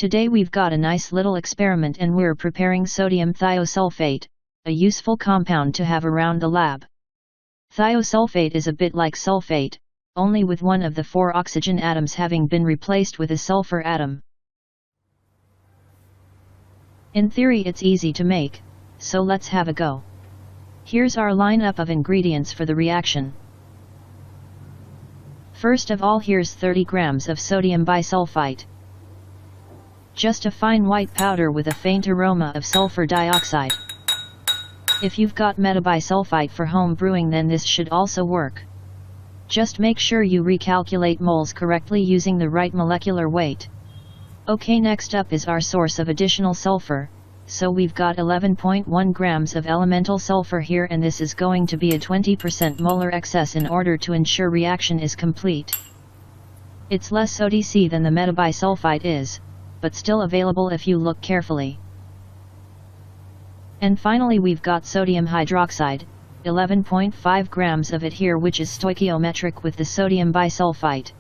Today we've got a nice little experiment and we're preparing sodium thiosulfate, a useful compound to have around the lab. Thiosulfate is a bit like sulfate, only with one of the 4 oxygen atoms having been replaced with a sulfur atom. In theory it's easy to make, so let's have a go. Here's our lineup of ingredients for the reaction. First of all, here's 30 grams of sodium bisulfite. Just a fine white powder with a faint aroma of sulfur dioxide. If you've got metabisulfite for home brewing, then this should also work. Just make sure you recalculate moles correctly using the right molecular weight. Okay, next up is our source of additional sulfur, so we've got 11.1 grams of elemental sulfur here, and this is going to be a 20% molar excess in order to ensure reaction is complete. It's less ODC than the metabisulfite is, but still available if you look carefully. And finally we've got sodium hydroxide, 11.5 grams of it here, which is stoichiometric with the sodium bisulfite.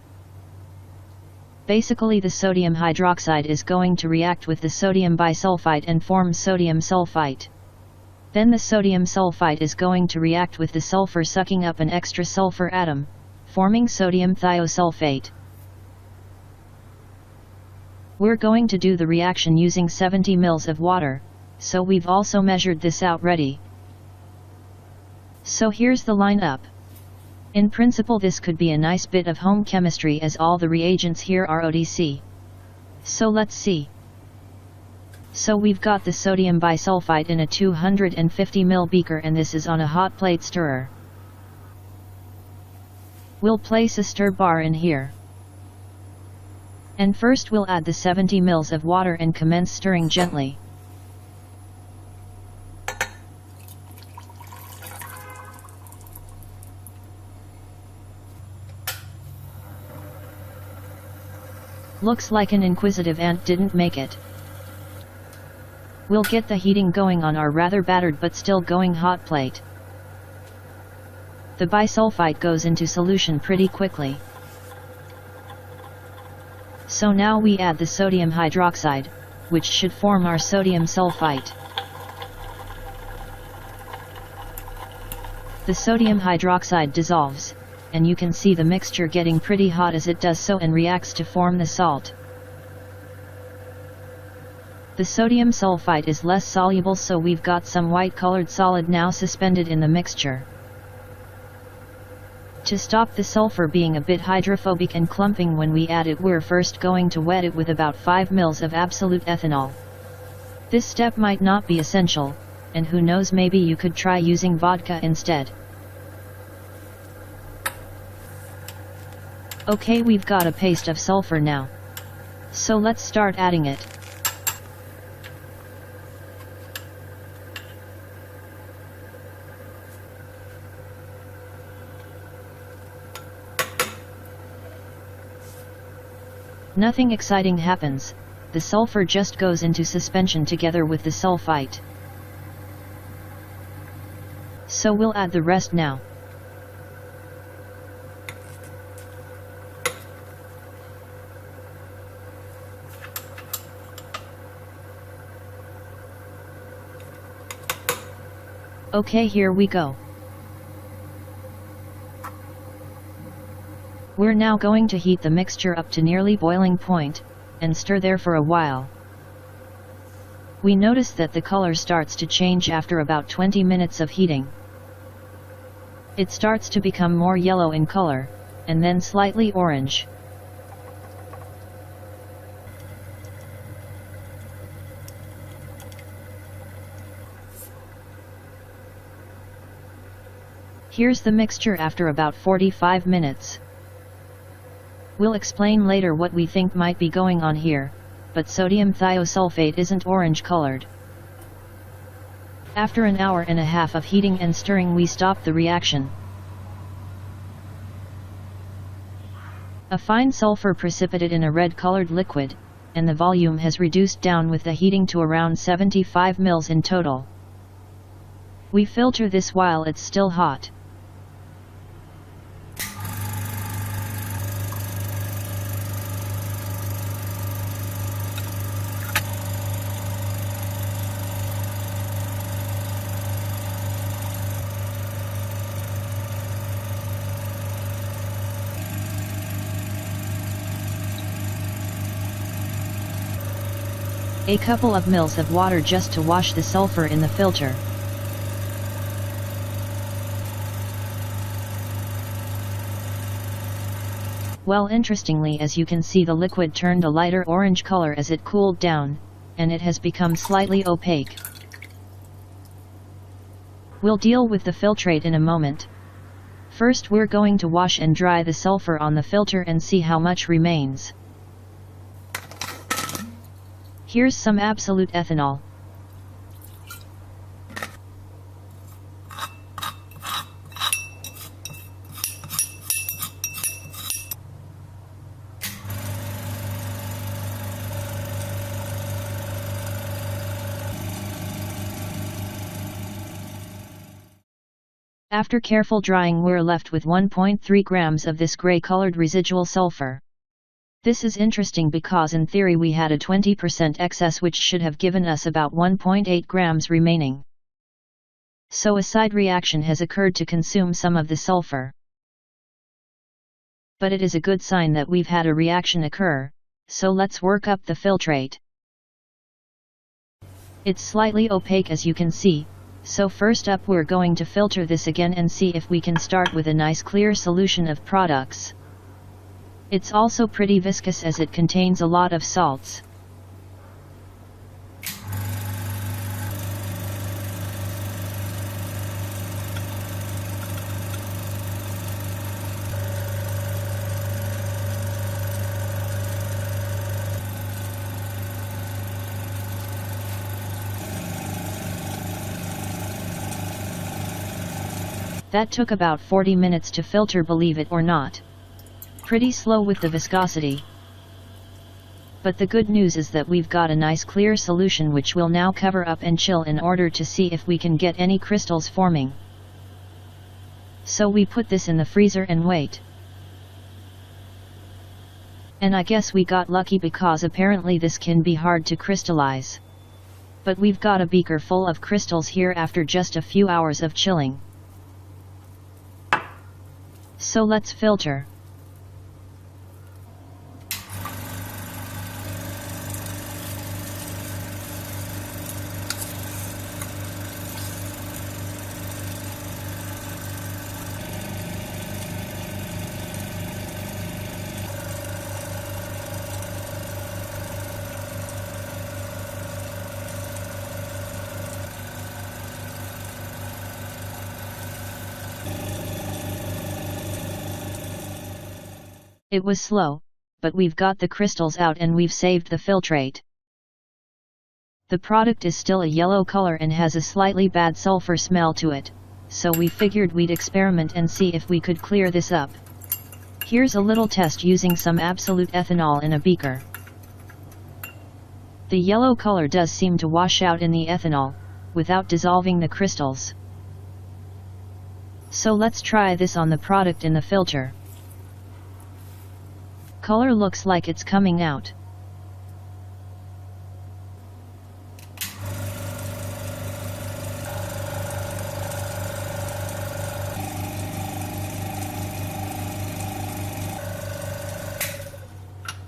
Basically the sodium hydroxide is going to react with the sodium bisulfite and form sodium sulfite. Then the sodium sulfite is going to react with the sulfur, sucking up an extra sulfur atom, forming sodium thiosulfate. We're going to do the reaction using 70 ml of water, so we've also measured this out ready. So here's the lineup. In principle this could be a nice bit of home chemistry as all the reagents here are ODC. So let's see. So we've got the sodium bisulfite in a 250 ml beaker, and this is on a hot plate stirrer. We'll place a stir bar in here. And first we'll add the 70 ml of water and commence stirring gently. Looks like an inquisitive ant didn't make it. We'll get the heating going on our rather battered but still going hot plate. The bisulfite goes into solution pretty quickly. So now we add the sodium hydroxide, which should form our sodium sulfite. The sodium hydroxide dissolves, and you can see the mixture getting pretty hot as it does so and reacts to form the salt. The sodium sulfite is less soluble, so we've got some white colored solid now suspended in the mixture. To stop the sulfur being a bit hydrophobic and clumping when we add it, we're first going to wet it with about 5 ml of absolute ethanol. This step might not be essential, and who knows, maybe you could try using vodka instead. Okay, we've got a paste of sulfur now. So let's start adding it. Nothing exciting happens, the sulfur just goes into suspension together with the sulfite. So we'll add the rest now. Okay, here we go. We're now going to heat the mixture up to nearly boiling point, and stir there for a while. We notice that the color starts to change after about 20 minutes of heating. It starts to become more yellow in color, and then slightly orange. Here's the mixture after about 45 minutes. We'll explain later what we think might be going on here, but sodium thiosulfate isn't orange colored. After an hour and a half of heating and stirring, we stop the reaction. A fine sulfur precipitate in a red colored liquid, and the volume has reduced down with the heating to around 75 ml in total. We filter this while it's still hot. A couple of mils of water just to wash the sulfur in the filter. Well, interestingly, as you can see, the liquid turned a lighter orange color as it cooled down, and it has become slightly opaque. We'll deal with the filtrate in a moment. First, we're going to wash and dry the sulfur on the filter and see how much remains. Here's some absolute ethanol. After careful drying, we're left with 1.3 grams of this gray-colored residual sulfur. This is interesting because in theory we had a 20% excess, which should have given us about 1.8 grams remaining. So a side reaction has occurred to consume some of the sulfur. But it is a good sign that we've had a reaction occur, so let's work up the filtrate. It's slightly opaque, as you can see. So first up, we're going to filter this again and see if we can start with a nice clear solution of products. It's also pretty viscous as it contains a lot of salts. That took about 40 minutes to filter, believe it or not. Pretty slow with the viscosity. But the good news is that we've got a nice clear solution which we'll now cover up and chill in order to see if we can get any crystals forming. So we put this in the freezer and wait. And I guess we got lucky because apparently this can be hard to crystallize. But we've got a beaker full of crystals here after just a few hours of chilling. So let's filter. It was slow, but we've got the crystals out and we've saved the filtrate. The product is still a yellow color and has a slightly bad sulfur smell to it, so we figured we'd experiment and see if we could clear this up. Here's a little test using some absolute ethanol in a beaker. The yellow color does seem to wash out in the ethanol, without dissolving the crystals. So let's try this on the product in the filter. Color looks like it's coming out.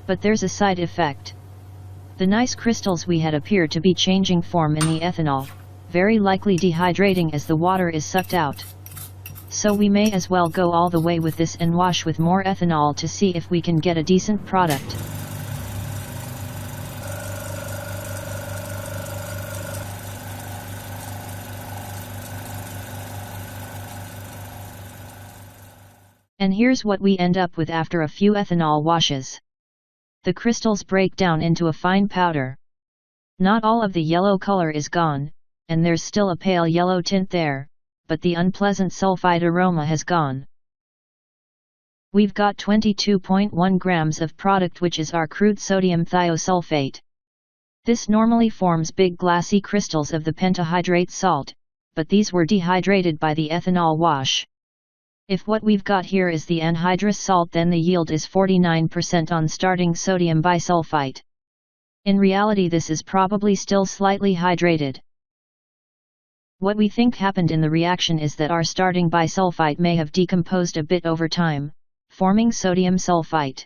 But there's a side effect. The nice crystals we had appear to be changing form in the ethanol, very likely dehydrating as the water is sucked out. So we may as well go all the way with this and wash with more ethanol to see if we can get a decent product. And here's what we end up with after a few ethanol washes. The crystals break down into a fine powder. Not all of the yellow color is gone, and there's still a pale yellow tint there, but the unpleasant sulfide aroma has gone. We've got 22.1 grams of product, which is our crude sodium thiosulfate. This normally forms big glassy crystals of the pentahydrate salt, but these were dehydrated by the ethanol wash. If what we've got here is the anhydrous salt, then the yield is 49% on starting sodium bisulfite. In reality, this is probably still slightly hydrated. What we think happened in the reaction is that our starting bisulfite may have decomposed a bit over time, forming sodium sulfite.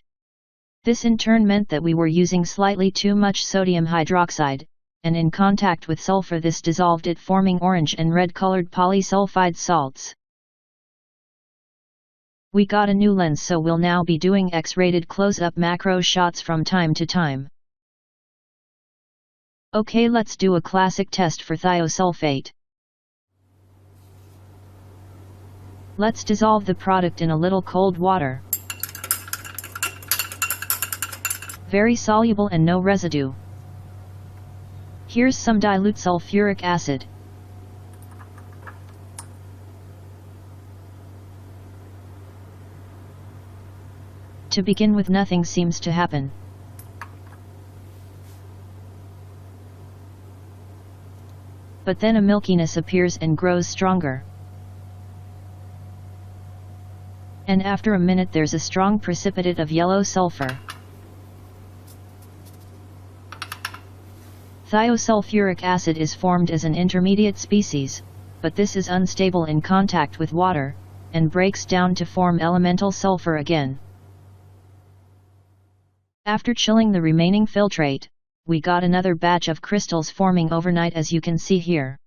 This in turn meant that we were using slightly too much sodium hydroxide, and in contact with sulfur this dissolved it, forming orange and red colored polysulfide salts. We got a new lens, so we'll now be doing X-rated close-up macro shots from time to time. Okay, let's do a classic test for thiosulfate. Let's dissolve the product in a little cold water. Very soluble and no residue. Here's some dilute sulfuric acid. To begin with, nothing seems to happen. But then a milkiness appears and grows stronger. And after a minute there's a strong precipitate of yellow sulfur. Thiosulfuric acid is formed as an intermediate species, but this is unstable in contact with water, and breaks down to form elemental sulfur again. After chilling the remaining filtrate, we got another batch of crystals forming overnight, as you can see here.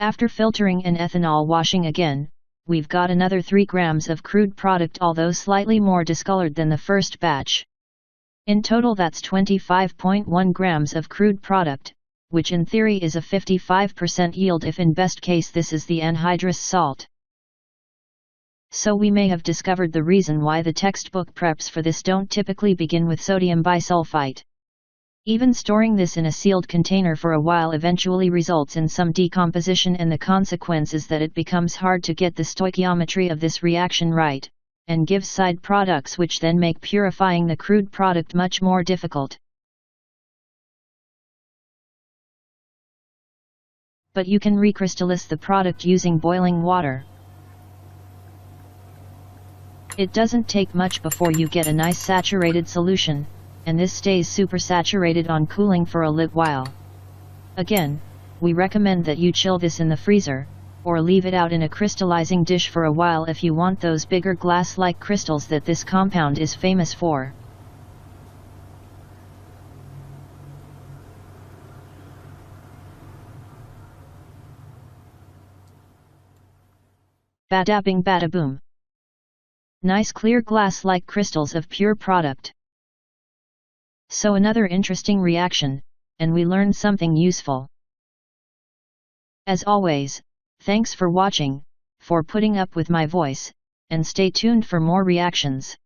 After filtering and ethanol washing again, we've got another 3 grams of crude product, although slightly more discolored than the first batch. In total that's 25.1 grams of crude product, which in theory is a 55% yield if in best case this is the anhydrous salt. So we may have discovered the reason why the textbook preps for this don't typically begin with sodium bisulfite. Even storing this in a sealed container for a while eventually results in some decomposition, and the consequence is that it becomes hard to get the stoichiometry of this reaction right, and gives side products which then make purifying the crude product much more difficult. But you can recrystallize the product using boiling water. It doesn't take much before you get a nice saturated solution, and this stays supersaturated on cooling for a little while. Again, we recommend that you chill this in the freezer, or leave it out in a crystallizing dish for a while if you want those bigger glass-like crystals that this compound is famous for. Bada bing bada boom. Nice clear glass-like crystals of pure product. So another interesting reaction, and we learned something useful. As always, thanks for watching, for putting up with my voice, and stay tuned for more reactions.